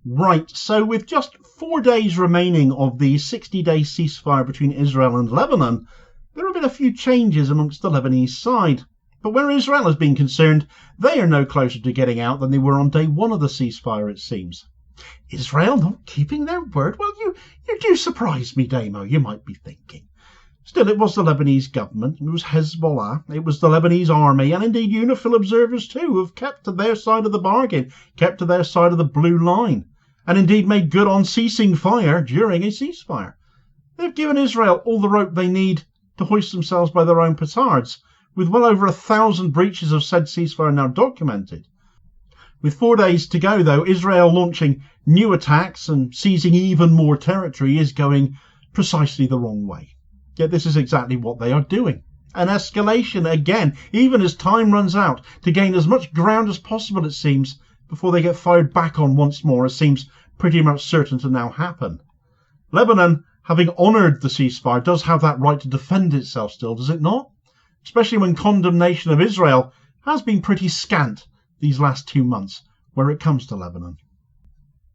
Right, so with just 4 days remaining of the 60-day ceasefire between Israel and Lebanon, there have been a few changes amongst the Lebanese side. But where Israel has been concerned, they are no closer to getting out than they were on day one of the ceasefire, it seems. Israel not keeping their word? Well, you do surprise me, Damo, you might be thinking. Still, it was the Lebanese government, it was Hezbollah, it was the Lebanese army, and indeed UNIFIL observers too, who have kept to their side of the bargain, kept to their side of the blue line, and indeed made good on ceasing fire during a ceasefire. They've given Israel all the rope they need to hoist themselves by their own petards, with well over 1,000 breaches of said ceasefire now documented. With 4 days to go, though, Israel launching new attacks and seizing even more territory is going precisely the wrong way. Yet this is exactly what they are doing. An escalation again, even as time runs out, to gain as much ground as possible, it seems, before they get fired back on once more, as seems pretty much certain to now happen. Lebanon, having honoured the ceasefire, does have that right to defend itself still, does it not? Especially when condemnation of Israel has been pretty scant these last 2 months where it comes to Lebanon.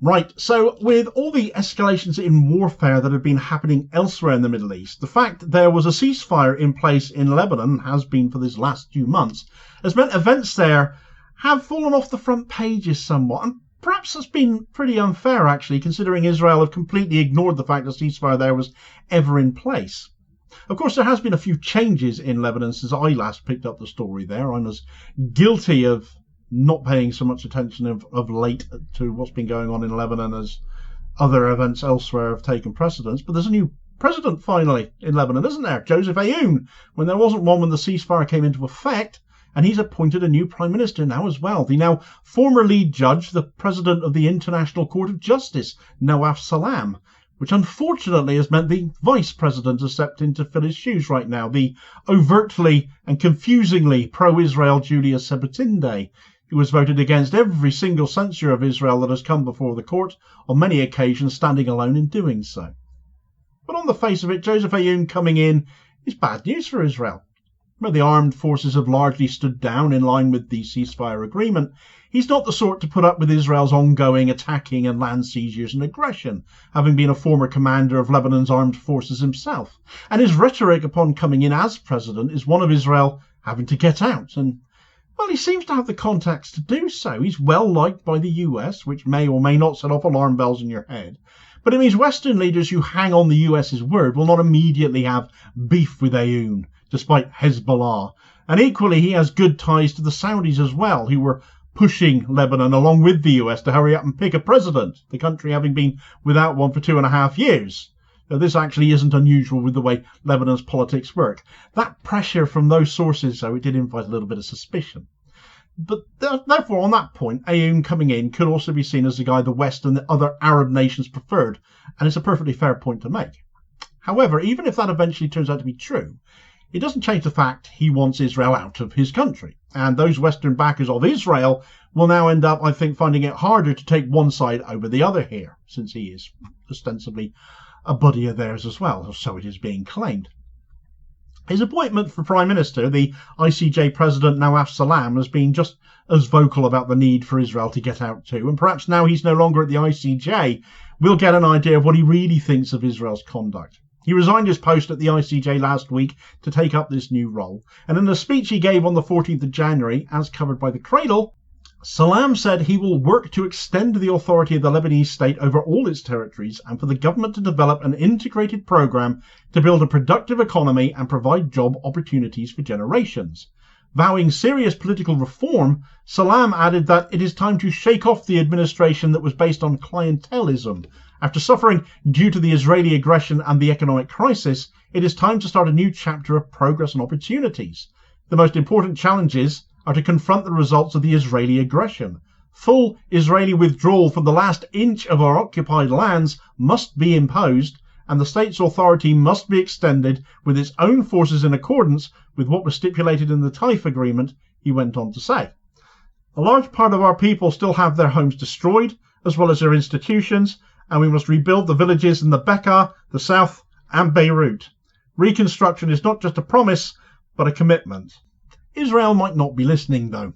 Right, so with all the escalations in warfare that have been happening elsewhere in the Middle East, the fact that there was a ceasefire in place in Lebanon, has been for this last 2 months, has meant events there have fallen off the front pages somewhat, and perhaps that's been pretty unfair actually, considering Israel have completely ignored the fact that ceasefire there was ever in place. Of course, there has been a few changes in Lebanon since I last picked up the story there. I'm as guilty of not paying so much attention of late to what's been going on in Lebanon as other events elsewhere have taken precedence. But there's a new president finally in Lebanon, isn't there? Joseph Aoun, when there wasn't one when the ceasefire came into effect, and he's appointed a new prime minister now as well. The now former lead judge, the president of the International Court of Justice, Nawaf Salam, which unfortunately has meant the vice president has stepped in to fill his shoes right now, the overtly and confusingly pro-Israel Julia Sebutinde, who has voted against every single censure of Israel that has come before the court, on many occasions standing alone in doing so. But on the face of it, Joseph Aoun coming in is bad news for Israel. Where the armed forces have largely stood down in line with the ceasefire agreement, he's not the sort to put up with Israel's ongoing attacking and land seizures and aggression, having been a former commander of Lebanon's armed forces himself. And his rhetoric upon coming in as president is one of Israel having to get out, and well, he seems to have the contacts to do so. He's well liked by the US, which may or may not set off alarm bells in your head. But it means Western leaders who hang on the US's word will not immediately have beef with Aoun, despite Hezbollah. And equally, he has good ties to the Saudis as well, who were pushing Lebanon along with the US to hurry up and pick a president, the country having been without one for 2.5 years. Now, this actually isn't unusual with the way Lebanon's politics work. That pressure from those sources, though, it did invite a little bit of suspicion. But therefore, on that point, Aoun coming in could also be seen as the guy the West and the other Arab nations preferred, and it's a perfectly fair point to make. However, even if that eventually turns out to be true, it doesn't change the fact he wants Israel out of his country. And those Western backers of Israel will now end up, I think, finding it harder to take one side over the other here, since he is ostensibly a buddy of theirs as well, or so it is being claimed. His appointment for Prime Minister, the ICJ President Nawaf Salam, has been just as vocal about the need for Israel to get out too, and perhaps now he's no longer at the ICJ, we'll get an idea of what he really thinks of Israel's conduct. He resigned his post at the ICJ last week to take up this new role, and in a speech he gave on the 14th of January, as covered by the Cradle, Salam said he will work to extend the authority of the Lebanese state over all its territories and for the government to develop an integrated program to build a productive economy and provide job opportunities for generations. Vowing serious political reform, Salam added that it is time to shake off the administration that was based on clientelism. After suffering due to the Israeli aggression and the economic crisis, it is time to start a new chapter of progress and opportunities. The most important challenges are to confront the results of the Israeli aggression. Full Israeli withdrawal from the last inch of our occupied lands must be imposed, and the state's authority must be extended with its own forces in accordance with what was stipulated in the Taif agreement, he went on to say. A large part of our people still have their homes destroyed, as well as their institutions, and we must rebuild the villages in the Bekaa, the south, and Beirut. Reconstruction is not just a promise, but a commitment. Israel might not be listening, though.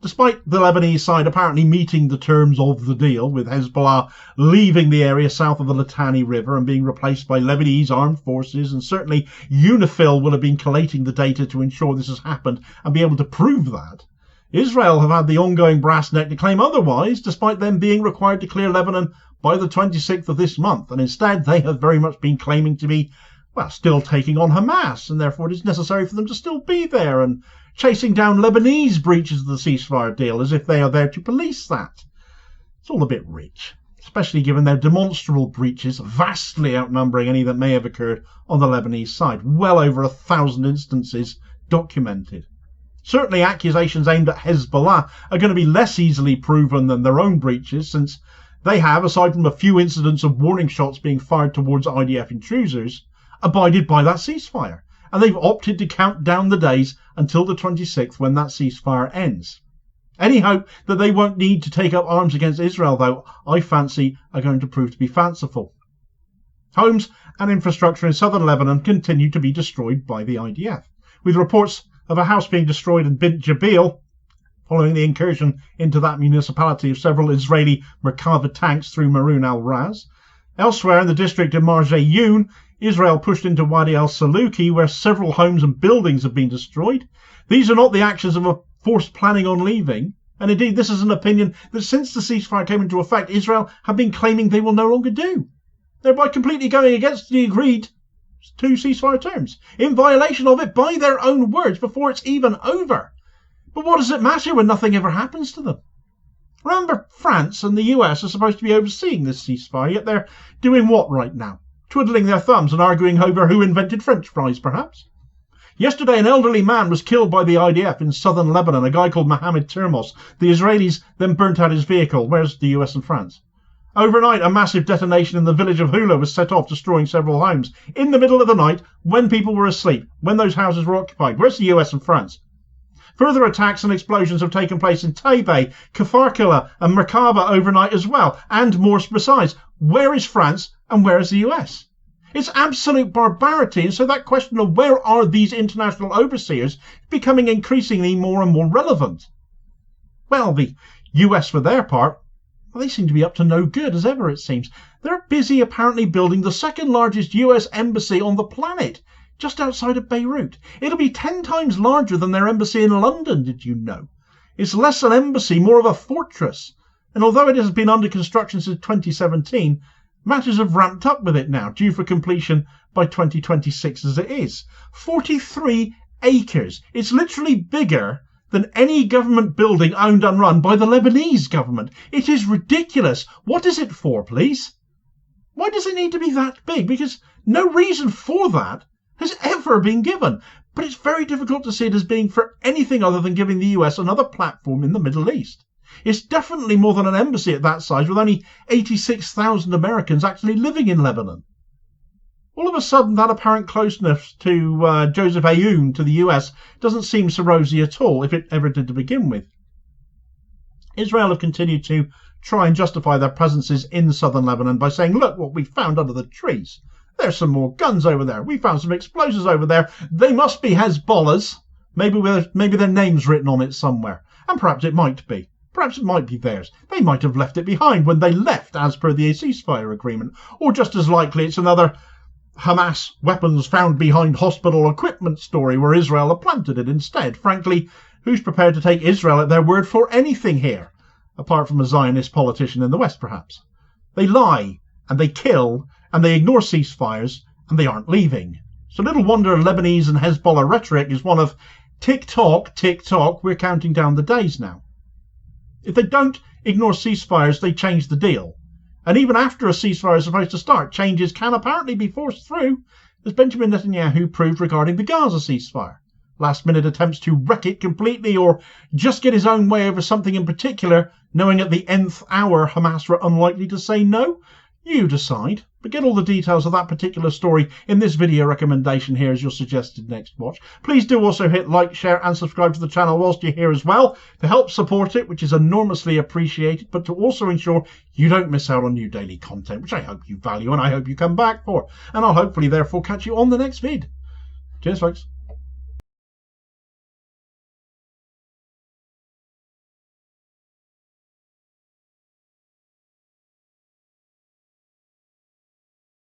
Despite the Lebanese side apparently meeting the terms of the deal, with Hezbollah leaving the area south of the Litani River and being replaced by Lebanese armed forces, and certainly UNIFIL will have been collating the data to ensure this has happened and be able to prove that, Israel have had the ongoing brass neck to claim otherwise, despite them being required to clear Lebanon by the 26th of this month, and instead they have very much been claiming to be, well, still taking on Hamas, and therefore it is necessary for them to still be there, and chasing down Lebanese breaches of the ceasefire deal as if they are there to police that. It's all a bit rich, especially given their demonstrable breaches, vastly outnumbering any that may have occurred on the Lebanese side, well over 1,000 instances documented. Certainly accusations aimed at Hezbollah are going to be less easily proven than their own breaches, since they have, aside from a few incidents of warning shots being fired towards IDF intruders, abided by that ceasefire, and they've opted to count down the days until the 26th when that ceasefire ends. Any hope that they won't need to take up arms against Israel, though, I fancy are going to prove to be fanciful. Homes and infrastructure in southern Lebanon continue to be destroyed by the IDF, with reports of a house being destroyed in Bint Jabal following the incursion into that municipality of several Israeli Merkava tanks through Maroun al-Raz. Elsewhere in the district of Marjayoun, Israel pushed into Wadi al-Saluki, where several homes and buildings have been destroyed. These are not the actions of a force planning on leaving, and indeed this is an opinion that since the ceasefire came into effect, Israel have been claiming they will no longer do, thereby completely going against the agreed two ceasefire terms, in violation of it by their own words before it's even over. But what does it matter when nothing ever happens to them? Remember, France and the US are supposed to be overseeing this ceasefire, yet they're doing what right now? Twiddling their thumbs and arguing over who invented French fries, perhaps? Yesterday, an elderly man was killed by the IDF in southern Lebanon, a guy called Mohammed Termos. The Israelis then burnt out his vehicle. Where's the US and France? Overnight, a massive detonation in the village of Hula was set off, destroying several homes in the middle of the night when people were asleep, when those houses were occupied. Where's the US and France? Further attacks and explosions have taken place in Taybeh, Kafarkala and Merkaba overnight as well, and more besides. Where is France and where is the US? It's absolute barbarity, and so that question of where are these international overseers is becoming increasingly more and more relevant. Well, the US, for their part, well, they seem to be up to no good as ever, it seems. They're busy apparently building the second largest US embassy on the planet, just outside of Beirut. It'll be 10 times larger than their embassy in London, did you know? It's less an embassy, more of a fortress. And although it has been under construction since 2017, matters have ramped up with it now, due for completion by 2026 as it is. 43 acres. It's literally bigger than any government building owned and run by the Lebanese government. It is ridiculous. What is it for, please? Why does it need to be that big? Because no reason for that has ever been given. But it's very difficult to see it as being for anything other than giving the US another platform in the Middle East. It's definitely more than an embassy at that size, with only 86,000 Americans actually living in Lebanon. All of a sudden, that apparent closeness to Joseph Aoun to the US doesn't seem so rosy at all, if it ever did to begin with. Israel have continued to try and justify their presences in southern Lebanon by saying, look what we found under the trees. There's some more guns over there. We found some explosives over there. They must be Hezbollah's. Maybe their name's written on it somewhere. And perhaps it might be. Perhaps it might be theirs. They might have left it behind when they left, as per the ceasefire agreement. Or just as likely, it's another Hamas weapons found behind hospital equipment story where Israel have planted it instead. Frankly, who's prepared to take Israel at their word for anything here? Apart from a Zionist politician in the West, perhaps. They lie, and they kill, and they ignore ceasefires, and they aren't leaving. So little wonder Lebanese and Hezbollah rhetoric is one of tick-tock, tick-tock, we're counting down the days now. If they don't ignore ceasefires, they change the deal. And even after a ceasefire is supposed to start, changes can apparently be forced through, as Benjamin Netanyahu proved regarding the Gaza ceasefire. Last-minute attempts to wreck it completely or just get his own way over something in particular, knowing at the nth hour Hamas were unlikely to say no? You decide. But get all the details of that particular story in this video recommendation here as your suggested next watch. Please do also hit like, share and subscribe to the channel whilst you're here as well to help support it, which is enormously appreciated, but to also ensure you don't miss out on new daily content, which I hope you value and I hope you come back for. And I'll hopefully therefore catch you on the next vid. Cheers folks.